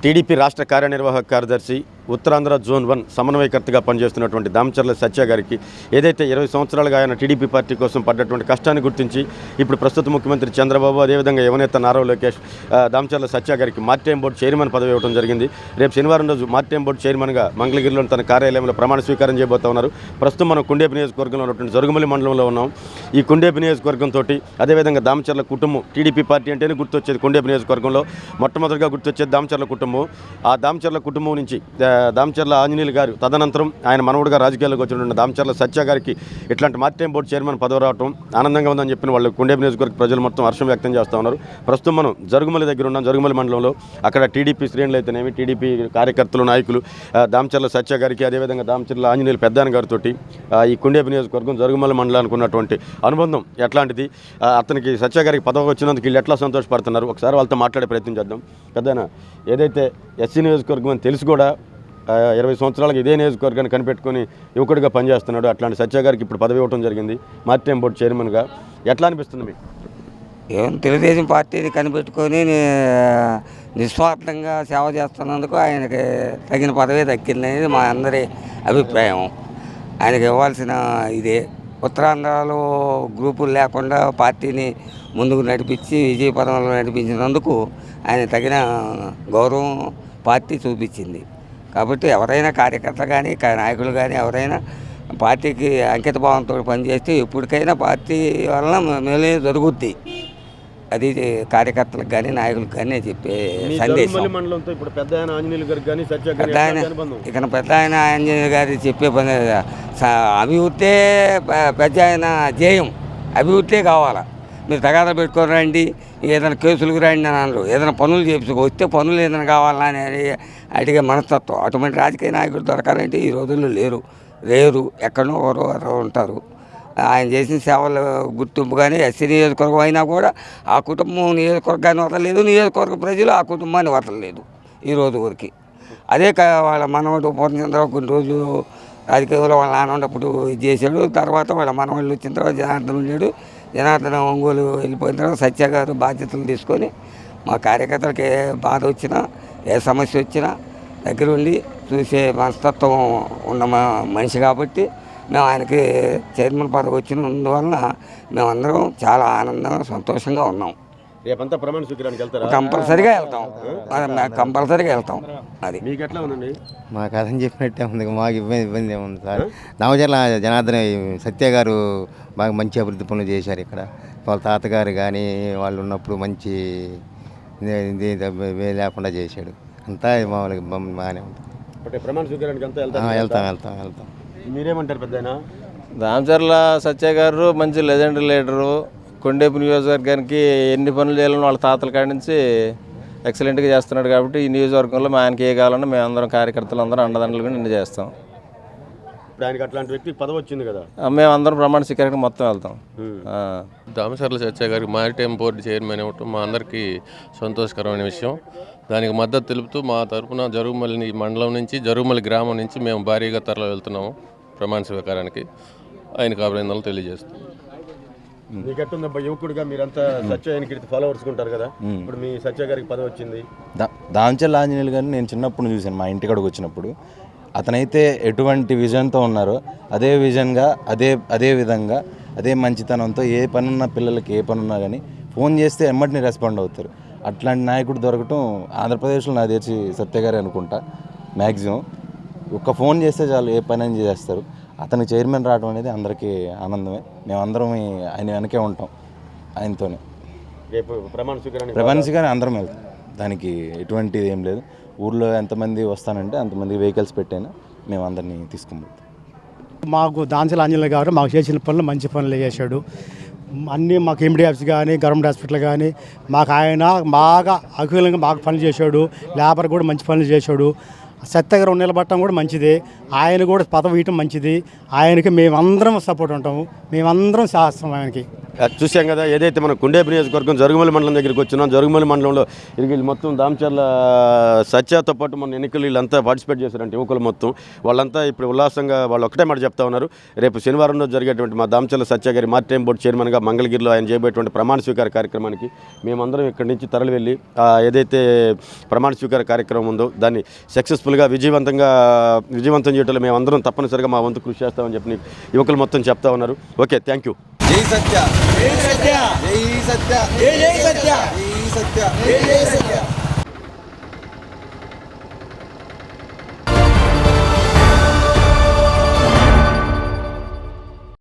TDP రాష్ట్ర కార్యనిర్వాహక కార్యదర్శి ఉత్తరాంధ్ర జోన్ 1 సమన్వయకర్తగా పనిచేస్తున్నటువంటి దామచర్ల సత్య గారికి ఏదైతే 20 సంవత్సరాలుగా ఆయన టీడీపీ పార్టీ కోసం పడ్డటువంటి కష్టాన్ని గుర్తించి ఇప్పుడు ప్రస్తుత ముఖ్యమంత్రి చంద్రబాబు అదేవిధంగా యువనేత నారా లోకేష్ దామచర్ల సత్య గారికి మార్టైమ్ బోర్డు చైర్మన్ పదవి ఇవ్వడం జరిగింది. రేపు శనివారం రోజు మార్టైమ్ బోర్డు చైర్మన్గా మంగళగిరిలోని తన కార్యాలయంలో ప్రమాణ స్వీకారం చేయబోతా ఉన్నారు. ప్రస్తుతం మనం కుండేపు నియోజకవర్గంలో ఉన్నటువంటి జరుగుమల్లి మండలంలో ఉన్నాం. ఈ కుండేపు నియోజకవర్గంతో అదేవిధంగా దామచర్ల కుటుంబం టీడీపీ పార్టీ అంటేనే గుర్తొచ్చేది. కుండేపు నియోజకవర్గంలో మొట్టమొదటిగా గుర్తొచ్చేది దామచర్ల కుటుంబం. ఆ దామచర్ల కుటుంబం నుంచి దామచర్ల ఆంజనేయులు గారు తదనంతరం ఆయన మనవడుగా రాజకీయాల్లోకి వచ్చిన దామచర్ల సత్య గారికి ఇట్లాంటి మార్టైమ్ బోర్డు చైర్మన్ పదవి రావడం ఆనందంగా ఉందని చెప్పిన వాళ్ళు కుండేపు నియోజకవర్గ ప్రజలు మొత్తం హర్షం వ్యక్తం చేస్తూ ఉన్నారు. ప్రస్తుతం మనం జరుగుమల్లి దగ్గర ఉన్నాం. జరుగుమల్లి మండలంలో అక్కడ టీడీపీ శ్రేణులు అయితేనేమి టీడీపీ కార్యకర్తలు నాయకులు దామచర్ల సత్య గారికి అదేవిధంగా దామచర్ల ఆంజనేయులు పెద్దాయన గారితో ఈ కుండేపు నియోజకవర్గం జరుగుమల్లి మండలానికి ఉన్నటువంటి అనుబంధం ఎట్లాంటిది, అతనికి సత్య గారికి పదవి వచ్చినందుకు వీళ్ళు ఎట్లా సంతోషపడుతున్నారు, ఒకసారి వాళ్ళతో మాట్లాడే ప్రయత్నం చేద్దాం. పెద్దాయన, ఏదైతే ఎస్సీ నియోజకవర్గం అని తెలిసి కూడా 20 సంవత్సరాలకు ఇదే నియోజకవర్గాన్ని కనిపెట్టుకుని యువకుడిగా పనిచేస్తున్నాడు. అట్లాంటి సత్య గారికి ఇప్పుడు పదవి ఇవ్వడం జరిగింది మార్టైమ్ బోర్డు చైర్మన్గా. ఎట్లా అనిపిస్తుంది మీకు? ఏం తెలుగుదేశం పార్టీని కనిపెట్టుకొని నిస్వార్థంగా సేవ చేస్తున్నందుకు ఆయనకి తగిన పదవి దక్కిందనేది మా అందరి అభిప్రాయం. ఆయనకి ఇవ్వాల్సిన ఇదే ఉత్తరాంధ్రలో గ్రూపులు లేకుండా పార్టీని ముందుకు నడిపించి విజయపదంలో నడిపించినందుకు ఆయన తగిన గౌరవం పార్టీ చూపించింది. కాబట్టి ఎవరైనా కార్యకర్త కానీ నాయకులు కానీ ఎవరైనా పార్టీకి అంకిత భావంతో పనిచేస్తే ఎప్పటికైనా పార్టీ వలన మేలే జరుగుద్ది. అది కార్యకర్తలకు కానీ నాయకులకు కానీ చెప్పే సందేశం. ఇక పెద్ద ఆయన ఆంజనేయులు గారి చెప్పే పని అభివృద్ధే పెద్ద ఆయన ధ్యేయం. అభివృద్ధే కావాలా. మీరు తగాదా పెట్టుకొని రండి, ఏదైనా కేసులకు రండి అని అనరు. ఏదైనా పనులు వస్తే పనులు ఏదైనా కావాలని అడిగే మనస్తత్వం. అటువంటి రాజకీయ నాయకులు దొరకాలంటే ఈ రోజుల్లో లేరు. ఎక్కడో ఎవరో ఉంటారు. ఆయన చేసిన సేవల గుర్తింపు కానీ ఎస్సీ నియోజకవర్గం అయినా కూడా ఆ కుటుంబం నియోజకవర్గాన్ని వదలలేదు, నియోజకవర్గ ప్రజలు ఆ కుటుంబాన్ని వదలలేదు ఈ రోజు వరకు. అదే వాళ్ళ మనవడు పూర్ణచంద్రరావు కొన్ని రోజులు రాజకీయంలో వాళ్ళ నాన్న ఉన్నప్పుడు ఇది చేశాడు. తర్వాత వాళ్ళ మనవాళ్ళు వచ్చిన తర్వాత జనార్దన్ ఉన్నాడు. జనార్దన్ ఒంగోలు వెళ్ళిపోయిన తర్వాత సత్య గారు బాధ్యతలు తీసుకొని మా కార్యకర్తలకు ఏ బాధ వచ్చినా ఏ సమస్య వచ్చినా దగ్గర ఉండి చూసే మనస్తత్వం ఉన్న మనిషి కాబట్టి మేము ఆయనకి చైర్మన్ పదవి వచ్చినందువలన మేమందరం చాలా ఆనందంగా సంతోషంగా ఉన్నాం. రేపంతా ప్రమాణ స్వీకారానికి వెళ్తారా? కంపల్సరీగా వెళ్తాం. అది మీకు ఎట్లా ఉందండి? మాకు అర్థం చెప్పినట్టే ఉంది. మాకు ఇబ్బంది ఏముంది సార్. దామచర్ల జనార్దన్ సత్య గారు బాగా మంచి అభివృద్ధి పనులు చేశారు. ఇక్కడ వాళ్ళ తాతగారు కానీ వాళ్ళు ఉన్నప్పుడు మంచి ఇది లేకుండా చేశాడు. అంతా మామూలుగా బాగానే ఉంటుంది. ప్రమాణ స్వీకారానికి వెళ్తాం. మీరేమంటారు పెద్దయినా? దామచర్ల సత్య గారు మంచి లెజెండ్ లీడరు. కొండేపు నియోజకవర్గానికి ఎన్ని పనులు చేయాలని వాళ్ళ తాతల కాడి నుంచి ఎక్సలెంట్గా చేస్తున్నాడు. కాబట్టి ఈ నియోజకవర్గంలో ఆయనకి ఏ కావాలన్నా మేము అందరం కార్యకర్తలు అందరం అండదండలుగా నిండి చేస్తాం. ఇప్పుడు ఆయనకి అట్లాంటి వ్యక్తి పదవి వచ్చింది కదా, మేము అందరం ప్రమాణ స్వీకారానికి మొత్తం వెళ్తాం. దామచర్ల సత్య గారికి మారిటైమ్ బోర్డు చైర్మన్ ఇవ్వటం మా అందరికీ సంతోషకరమైన విషయం. దానికి మద్దతు తెలుపుతూ మా తరఫున జరుగుమల్లి మండలం నుంచి జరుగుమల్లి గ్రామం నుంచి మేము భారీగా తరలి వెళ్తున్నాము ప్రమాణ స్వీకారానికి. ఆయనకు అభినందనలు తెలియజేస్తాం. మీకెట్టుందబ్బా యువకుడిగా మీరంతా సత్య ఆయనకి ఫాలోవర్స్ ఉంటారు కదా, ఇప్పుడు మీ సత్య గారికి పదవి వచ్చింది. దామచర్ల ఆంజనేయులు గారిని నేను చిన్నప్పుడు చూశాను. మా ఇంటికాడికి వచ్చినప్పుడు అతనైతే ఎటువంటి విజన్తో ఉన్నారో అదే విజన్గా అదే విధంగా అదే మంచితనంతో ఏ పనున్న పిల్లలకి ఏ పనున్నా కానీ ఫోన్ చేస్తే ఎమ్మటిని రెస్పాండ్ అవుతారు. అట్లాంటి నాయకుడు దొరకటం ఆంధ్రప్రదేశ్లో నాకు తెలిసి సత్య గారే అనుకుంటా. మ్యాక్సిమం ఒక్క ఫోన్ చేస్తే చాలు ఏ పని అని చేస్తారు. అతనికి చైర్మన్ రావడం అనేది అందరికీ ఆనందమే. మేమందరం ఆయన వెనకే ఉంటాం. ఆయనతోనే ప్రమాణ స్వీకారం అందరం వెళ్తాం. దానికి ఎటువంటిది ఏం లేదు. ఊర్లో ఎంతమంది వస్తానంటే అంతమంది వెహికల్స్ పెట్టైనా మేము అందరినీ తీసుకుని మాకు దామచర్ల ఆంజనేయులు గారు మాకు చేసిన పనులు మంచి పనులు చేశాడు. అన్నీ మాకు ఎంబీడీఎఫ్స్ కానీ గవర్నమెంట్ హాస్పిటల్ కానీ మాకు ఆయన బాగా అఖిలంగా బాగా పనులు చేశాడు. లేబర్ కూడా మంచి పనులు చేశాడు. సత్య గారు నిలబడటం కూడా మంచిదే, ఆయన కూడా పదవి ఇవ్వటం మంచిది. ఆయనకి మేమందరం సపోర్ట్ ఉంటాము, మేమందరం శాస్త్రం ఆయనకి. చూసాం కదా, ఏదైతే మనం కుండేపు నియోజకవర్గం జరుగుమల్లి మండలం దగ్గరికి వచ్చినాం, జరుగుమల్లి మండలంలో వీళ్ళు మొత్తం దామచర్ల సత్యతో పాటు మన ఎన్నికలు వీళ్ళంతా పార్టిసిపేట్ చేశారంటే యువకులు మొత్తం వాళ్ళంతా ఇప్పుడు ఉల్లాసంగా వాళ్ళు ఒకటే మాట చెప్తా ఉన్నారు. రేపు శనివారం రోజు జరిగేటువంటి మా దామచర్ల సత్య గారి మారిటైమ్ బోర్డు చైర్మన్గా మంగళగిరిలో ఆయన చేయబోయేటువంటి ప్రమాణ స్వీకార కార్యక్రమానికి మేమందరం ఇక్కడి నుంచి తరలి వెళ్ళి ఏదైతే ప్రమాణ స్వీకార కార్యక్రమం ఉందో దాన్ని సక్సెస్ఫుల్గా విజయవంతం చేయడంలో మేమందరం తప్పనిసరిగా మా వంతు కృషి చేస్తామని చెప్పి యువకులు మొత్తం చెప్తా ఉన్నారు. Okay, thank you. జై సత్య, జై సత్య, జై సత్య, జై సత్య, జై సత్య, జై సత్య.